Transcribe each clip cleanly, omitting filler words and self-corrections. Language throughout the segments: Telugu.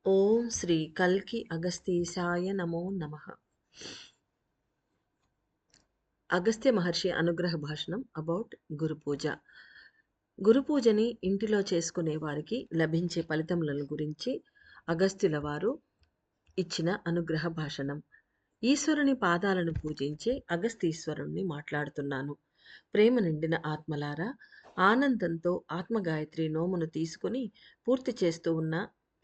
ఓం శ్రీ కల్కి అగస్తీశాయ నమో నమః. అగస్త్య మహర్షి అనుగ్రహ భాషణం అబౌట్ గురు పూజ. గురు పూజని ఇంటిలో చేసుకునే వారికి లభించే ఫలితములను గురించి అగస్త్యుల వారు ఇచ్చిన అనుగ్రహ భాషణం. ఈశ్వరుని పాదాలను పూజించే అగస్తీశ్వరుణ్ణి మాట్లాడుతున్నాను. ప్రేమ నిండిన ఆత్మలారా, ఆనందంతో ఆత్మగాయత్రి నోమును తీసుకుని పూర్తి చేస్తూ ఉన్న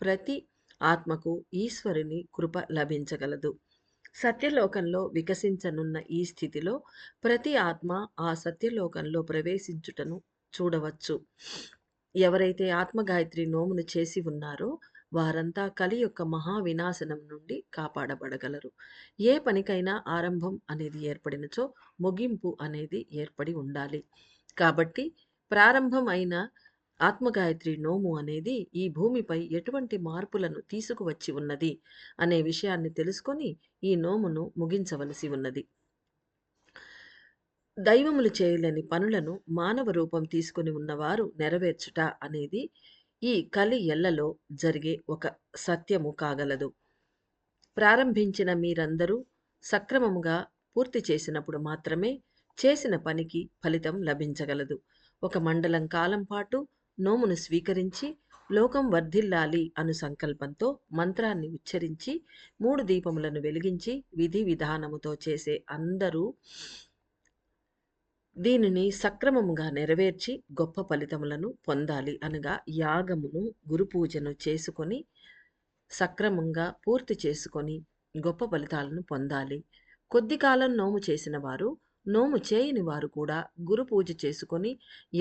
ప్రతి ఆత్మకు ఈశ్వరుని కృప లభించగలదు. సత్యలోకంలో వికసించనున్న ఈ స్థితిలో ప్రతి ఆత్మ ఆ సత్యలోకంలో ప్రవేశించుటను చూడవచ్చు. ఎవరైతే ఆత్మగాయత్రి నోమును చేసి ఉన్నారో వారంతా కలి యొక్క మహా వినాశనం నుండి కాపాడబడగలరు. ఏ పనికైనా ఆరంభం అనేది ఏర్పడినచో ముగింపు అనేది ఏర్పడి ఉండాలి. కాబట్టి ప్రారంభం అయిన ఆత్మగాయత్రి నోము అనేది ఈ భూమిపై ఎటువంటి మార్పులను తీసుకువచ్చి ఉన్నది అనే విషయాన్ని తెలుసుకొని ఈ నోమును ముగించవలసి ఉన్నది. దైవములు చేయలేని పనులను మానవ రూపం తీసుకుని ఉన్నవారు నెరవేర్చుట అనేది ఈ కలి ఎల్లలో జరిగే ఒక సత్యము కాగలదు. ప్రారంభించిన మీరందరూ సక్రమముగా పూర్తి చేసినప్పుడు మాత్రమే చేసిన పనికి ఫలితం లభించగలదు. ఒక మండలం కాలం పాటు నోమును స్వీకరించి లోకం వర్ధిల్లాలి అను సంకల్పంతో మంత్రాన్ని ఉచ్చరించి 3 దీపములను వెలిగించి విధి విధానముతో చేసే అందరూ దీనిని సక్రమముగా నెరవేర్చి గొప్ప ఫలితములను పొందాలి. అనగా యాగమును, గురు పూజను చేసుకొని సక్రమంగా పూర్తి చేసుకొని గొప్ప ఫలితాలను పొందాలి. కొద్ది కాలం నోము చేసిన వారు, నోము చేయని వారు కూడా గురు పూజ చేసుకొని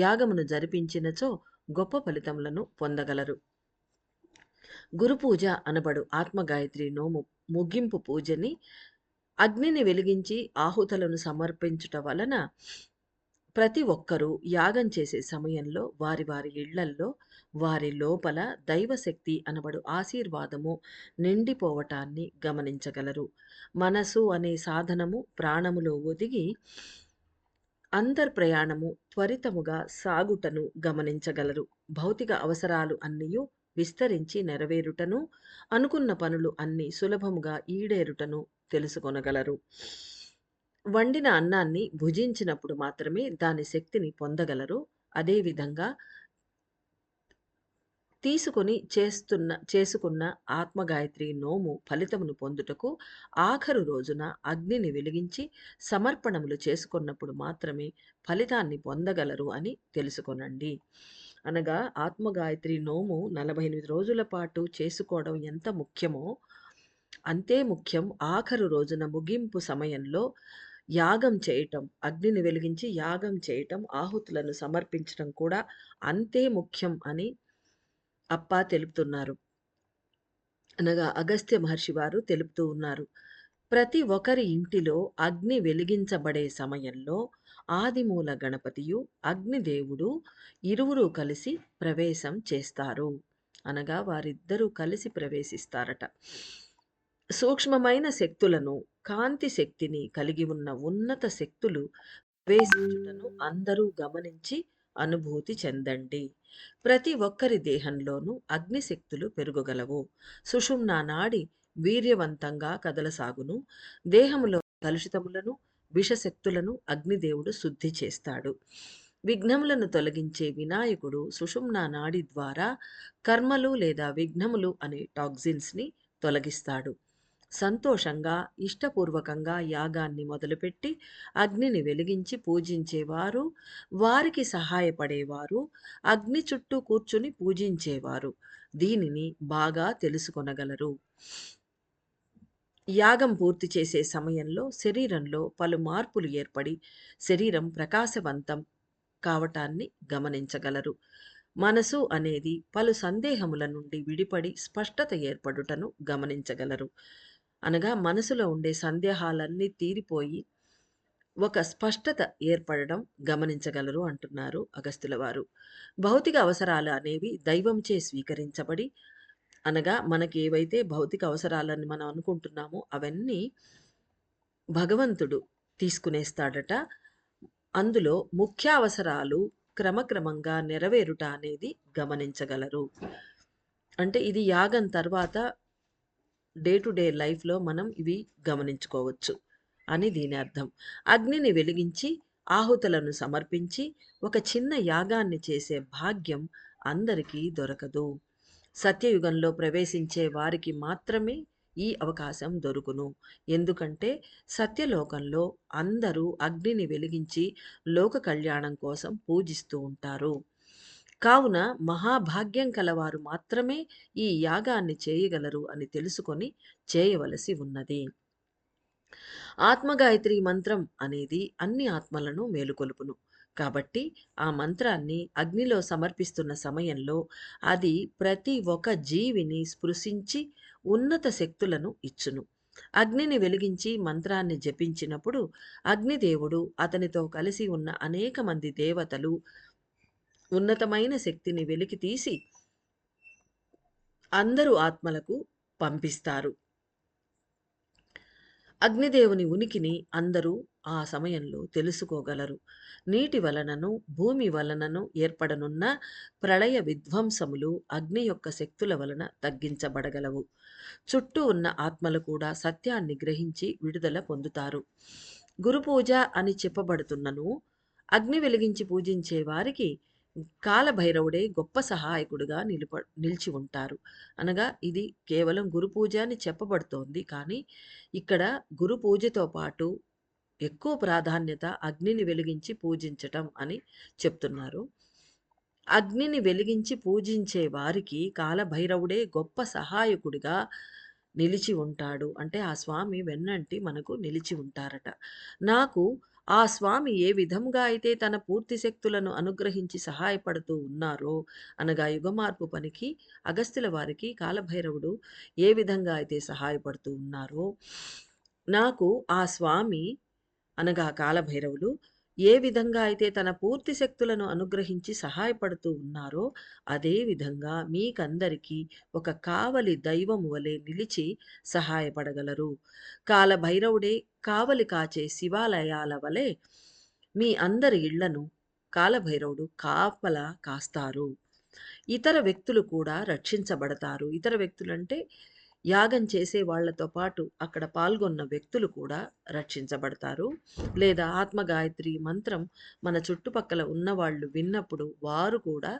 యాగమును జరిపించినచో గొప్ప ఫలితములను పొందగలరు. గురు పూజ అనబడు ఆత్మగాయత్రి నోము ముగింపు పూజని అగ్నిని వెలిగించి ఆహుతులను సమర్పించుట వలన ప్రతి ఒక్కరూ యాగం చేసే సమయంలో వారి వారి ఇళ్లల్లో వారి లోపల దైవశక్తి అనబడు ఆశీర్వాదము నిండిపోవటాన్ని గమనించగలరు. మనసు అనే సాధనము ప్రాణములో ఒదిగి అంతర్ప్రయాణము త్వరితముగా సాగుటను గమనించగలరు. భౌతిక అవసరాలు అన్నియు విస్తరించి నెరవేరుటను, అనుకున్న పనులు అన్నీ సులభముగా ఈడేరుటను తెలుసుకొనగలరు. వండిన అన్నాన్ని భుజించినప్పుడు మాత్రమే దాని శక్తిని పొందగలరు. అదేవిధంగా చేసుకున్న ఆత్మగాయత్రి నోము ఫలితమును పొందుటకు ఆఖరు రోజున అగ్నిని వెలిగించి సమర్పణములు చేసుకున్నప్పుడు మాత్రమే ఫలితాన్ని పొందగలరు అని తెలుసుకొనండి. అనగా ఆత్మగాయత్రి నోము 48 రోజుల పాటు చేసుకోవడం ఎంత ముఖ్యమో అంతే ముఖ్యం ఆఖరు రోజున ముగింపు సమయంలో యాగం చేయటం, అగ్నిని వెలిగించి యాగం చేయటం, ఆహుతులను సమర్పించటం కూడా అంతే ముఖ్యం అని తెలుపుతున్నారు. అనగా అగస్త్య మహర్షి వారు తెలుపుతూ ఉన్నారు. ప్రతి ఒక్కరి ఇంటిలో అగ్ని వెలిగించబడే సమయంలో ఆదిమూల గణపతియు, అగ్నిదేవుడు ఇరువురు కలిసి ప్రవేశం చేస్తారు. అనగా వారిద్దరూ కలిసి ప్రవేశిస్తారట. సూక్ష్మమైన శక్తులను, కాంతి శక్తిని కలిగి ఉన్న ఉన్నత శక్తులు ప్రవేశించుటను అందరూ గమనించి అనుభూతి చెందండి. ప్రతి ఒక్కరి దేహంలోనూ అగ్నిశక్తులు పెరుగగలవు. సుషుమ్నా నాడి వీర్యవంతంగా కదలసాగును. దేహములో కలుషితములను, విషశక్తులను అగ్నిదేవుడు శుద్ధి చేస్తాడు. విఘ్నములను తొలగించే వినాయకుడు సుషుమ్నా నాడి ద్వారా కర్మలు లేదా విఘ్నములు అనే టాక్సిన్స్ని తొలగిస్తాడు. సంతోషంగా, ఇష్టపూర్వకంగా యాగాన్ని మొదలుపెట్టి అగ్నిని వెలిగించి పూజించేవారు, వారికి సహాయపడేవారు, అగ్ని చుట్టూ కూర్చుని పూజించేవారు దీనిని బాగా తెలుసుకొనగలరు. యాగం పూర్తి చేసే సమయంలో శరీరంలో పలు మార్పులు ఏర్పడి శరీరం ప్రకాశవంతం కావటాన్ని గమనించగలరు. మనసు అనేది పలు సందేహముల నుండి విడిపడి స్పష్టత ఏర్పడుటను గమనించగలరు. అనగా మనసులో ఉండే సందేహాలన్నీ తీరిపోయి ఒక స్పష్టత ఏర్పడడం గమనించగలరు అంటున్నారు అగస్త్యుల వారు. భౌతిక అవసరాలు అనేవి దైవంచే స్వీకరించబడి, అనగా మనకి ఏవైతే భౌతిక అవసరాలని మనం అనుకుంటున్నామో అవన్నీ భగవంతుడు తీసుకునేస్తాడట. అందులో ముఖ్య అవసరాలు క్రమక్రమంగా నెరవేరుట అనేది గమనించగలరు. అంటే ఇది యాగం తర్వాత డే టు డే లైఫ్‌లో మనం ఇవి గమనించుకోవచ్చు అని దీని అర్థం. అగ్నిని వెలిగించి, ఆహుతులను సమర్పించి, ఒక చిన్న యాగాన్ని చేసే భాగ్యం అందరికీ దొరకదు. సత్యయుగంలో ప్రవేశించే వారికి మాత్రమే ఈ అవకాశం దొరుకును. ఎందుకంటే సత్యలోకంలో అందరూ అగ్నిని వెలిగించి లోక కళ్యాణం కోసం పూజిస్తూ ఉంటారు. కావున మహాభాగ్యం కలవారు మాత్రమే ఈ యాగాన్ని చేయగలరు అని తెలుసుకొని చేయవలసి ఉన్నది. ఆత్మగాయత్రి మంత్రం అనేది అన్ని ఆత్మలను మేలుకొలుపును. కాబట్టి ఆ మంత్రాన్ని అగ్నిలో సమర్పిస్తున్న సమయంలో అది ప్రతి ఒక్క జీవిని స్పృశించి ఉన్నత శక్తులను ఇచ్చును. అగ్నిని వెలిగించి మంత్రాన్ని జపించినప్పుడు అగ్నిదేవుడు అతనితో కలిసి ఉన్న అనేక మంది దేవతలు ఉన్నతమైన శక్తిని వెలికితీసి అందరు ఆత్మలకు పంపిస్తారు. అగ్నిదేవుని ఉనికిని అందరూ ఆ సమయంలో తెలుసుకోగలరు. నీటి వలనను, భూమి వలనను ఏర్పడనున్న ప్రళయ విధ్వంసములు అగ్ని యొక్క శక్తుల వలన తగ్గించబడగలవు. చుట్టూ ఉన్న ఆత్మలు కూడా సత్యాన్ని గ్రహించి విడుదల పొందుతారు. గురుపూజ అని చెప్పబడుతున్నను అగ్ని వెలిగించి పూజించే వారికి కాలభైరవుడే గొప్ప సహాయకుడుగా నిలిచి ఉంటారు. అనగా ఇది కేవలం గురుపూజ అని చెప్పబడుతోంది. కానీ ఇక్కడ గురుపూజతో పాటు ఎక్కువ ప్రాధాన్యత అగ్నిని వెలిగించి పూజించటం అని చెప్తున్నారు. అగ్నిని వెలిగించి పూజించే వారికి కాలభైరవుడే గొప్ప సహాయకుడిగా నిలిచి ఉంటాడు. అంటే ఆ స్వామి వెన్నంటి మనకు నిలిచి ఉంటారట. నాకు ఆ స్వామి ఏ విధంగా అయితే తన పూర్తి శక్తులను అనుగ్రహించి సహాయపడుతూ ఉన్నారో, అనగా యుగమార్పు పనికి అగస్త్యుల వారికి కాలభైరవుడు ఏ విధంగా అయితే సహాయపడుతూ ఉన్నారో, నాకు ఆ స్వామి అనగా కాలభైరవులు ఏ విధంగా అయితే తన పూర్తి శక్తులను అనుగ్రహించి సహాయపడుతూ ఉన్నారో, అదే విధంగా మీకందరికీ ఒక కావలి దైవం వలె నిలిచి సహాయపడగలరు. కాలభైరవుడే కావలి కాచే శివాలయాల వలె మీ అందరి ఇళ్లను కాలభైరవుడు కాపలా కాస్తారు. ఇతర వ్యక్తులు కూడా రక్షించబడతారు. ఇతర వ్యక్తులంటే యాగం చేసే వాళ్ళతో పాటు అక్కడ పాల్గొన్న వ్యక్తులు కూడా రక్షించబడతారు. లేదా ఆత్మగాయత్రి మంత్రం మన చుట్టుపక్కల ఉన్నవాళ్ళు విన్నప్పుడు వారు కూడా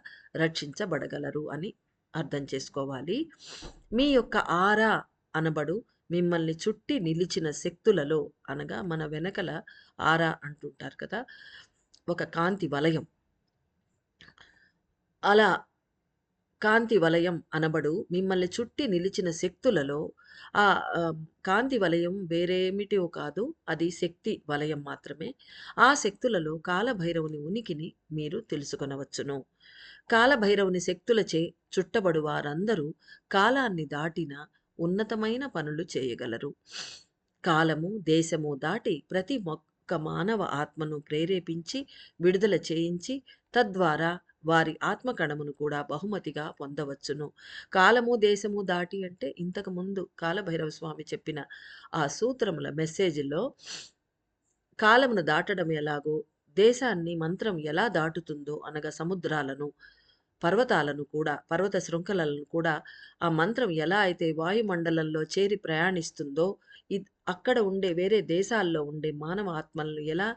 రక్షించబడగలరు అని అర్థం చేసుకోవాలి. మీ యొక్క ఆరా అనబడు మిమ్మల్ని చుట్టి నిలిచిన శక్తులలో అనగా మన వెనకల ఆరా అంటుంటారు కదా! ఒక కాంతి వలయం. అలా కాంతి వలయం అనబడు మిమ్మల్ని చుట్టి నిలిచిన శక్తులలో ఆ కాంతి వలయం వేరేమిటో కాదు. అది శక్తి వలయం మాత్రమే. ఆ శక్తులలో కాలభైరవుని ఉనికిని మీరు తెలుసుకొనవచ్చును. కాలభైరవుని శక్తులచే చుట్టబడు వారందరూ కాలాన్ని దాటిన ఉన్నతమైన పనులు చేయగలరు. కాలము, దేశము దాటి ప్రతి ఒక్క మానవ ఆత్మను ప్రేరేపించి, విడుదల చేయించి, తద్వారా వారి ఆత్మకణమును కూడా బహుమతిగా పొందవచ్చును. కాలము, దేశము దాటి అంటే ఇంతకుముందు కాలభైరవ స్వామి చెప్పిన ఆ సూత్రముల మెసేజ్‌లో కాలమును దాటడం ఎలాగో, దేశాన్ని మంత్రం ఎలా దాటుతుందో అనగా సముద్రాలను, పర్వతాలను కూడా, పర్వత శృంఖలాలను కూడా ఆ మంత్రం ఎలా అయితే వాయుమండలంలో చేరి ప్రయాణిస్తుందో, అక్కడ ఉండే వేరే దేశాల్లో ఉండే మానవ ఆత్మలను ఎలా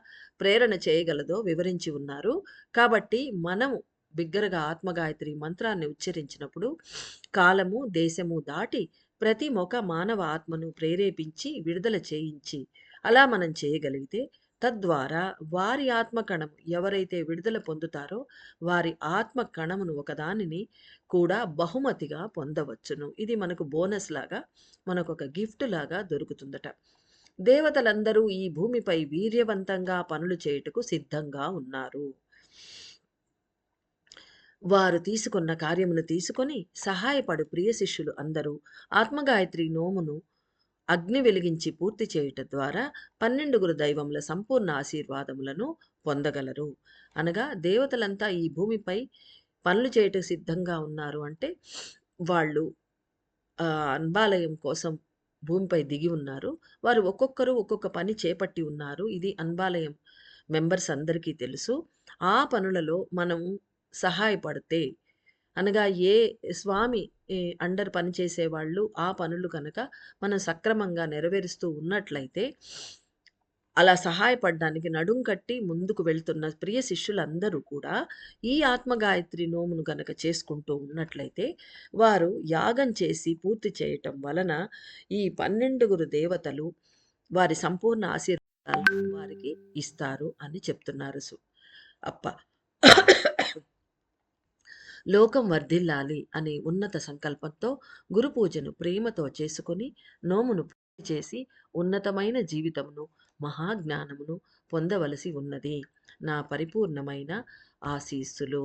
ప్రేరణ చేయగలదో వివరించి ఉన్నారు. కాబట్టి మనము బిగ్గరగా ఆత్మగాయత్రి మంత్రాన్ని ఉచ్చరించినప్పుడు కాలము, దేశము దాటి ప్రతి మానవ ఆత్మను ప్రేరేపించి, విడుదల చేయించి, అలా మనం చేయగలిగితే తద్వారా వారి ఆత్మ కణం ఎవరైతే విడుదల పొందుతారో వారి ఆత్మ కణమును ఒకదానిని కూడా బహుమతిగా పొందవచ్చును. ఇది మనకు బోనస్ లాగా, మనకొక గిఫ్ట్ లాగా దొరుకుతుందట. దేవతలందరూ ఈ భూమిపై వీర్యవంతంగా పనులు చేయుటకు సిద్ధంగా ఉన్నారు. వారు తీసుకున్న కార్యమును తీసుకొని సహాయపడు ప్రియ శిష్యులు అందరూ ఆత్మగాయత్రి నోమును అగ్ని వెలిగించి పూర్తి చేయుట ద్వారా 12 దైవముల సంపూర్ణ ఆశీర్వాదములను పొందగలరు. అనగా దేవతలంతా ఈ భూమిపై పనులు చేయటకు సిద్ధంగా ఉన్నారు అంటే వాళ్ళు అన్బాలయం కోసం భూమిపై దిగి ఉన్నారు. వారు ఒక్కొక్కరు ఒక్కొక్క పని చేపట్టి ఉన్నారు. ఇది అన్బాలయం మెంబర్స్ అందరికీ తెలుసు. ఆ పనులలో మనం సహాయపడితే అనగా ఏ స్వామి అండర్ పనిచేసేవాళ్ళు ఆ పనులు గనక మనం సక్రమంగా నెరవేరుస్తూ ఉన్నట్లయితే, అలా సహాయపడడానికి నడుం కట్టి ముందుకు వెళ్తున్న ప్రియ శిష్యులందరూ కూడా ఈ ఆత్మగాయత్రి నోమును గనక చేసుకుంటూ ఉన్నట్లయితే, వారు యాగం చేసి పూర్తి చేయటం వలన ఈ 12 దేవతలు వారి సంపూర్ణ ఆశీర్వాదాలను వారికి ఇస్తారు అని చెప్తున్నారు అప్ప. లోకం వర్ధిల్లాలి అనే ఉన్నత సంకల్పంతో గురు పూజను ప్రేమతో చేసుకొని నోమును పూర్తి చేసి ఉన్నతమైన జీవితమును మహాజ్ఞానమును పొందవలసి ఉన్నది. నా పరిపూర్ణమైన ఆశీస్సులు.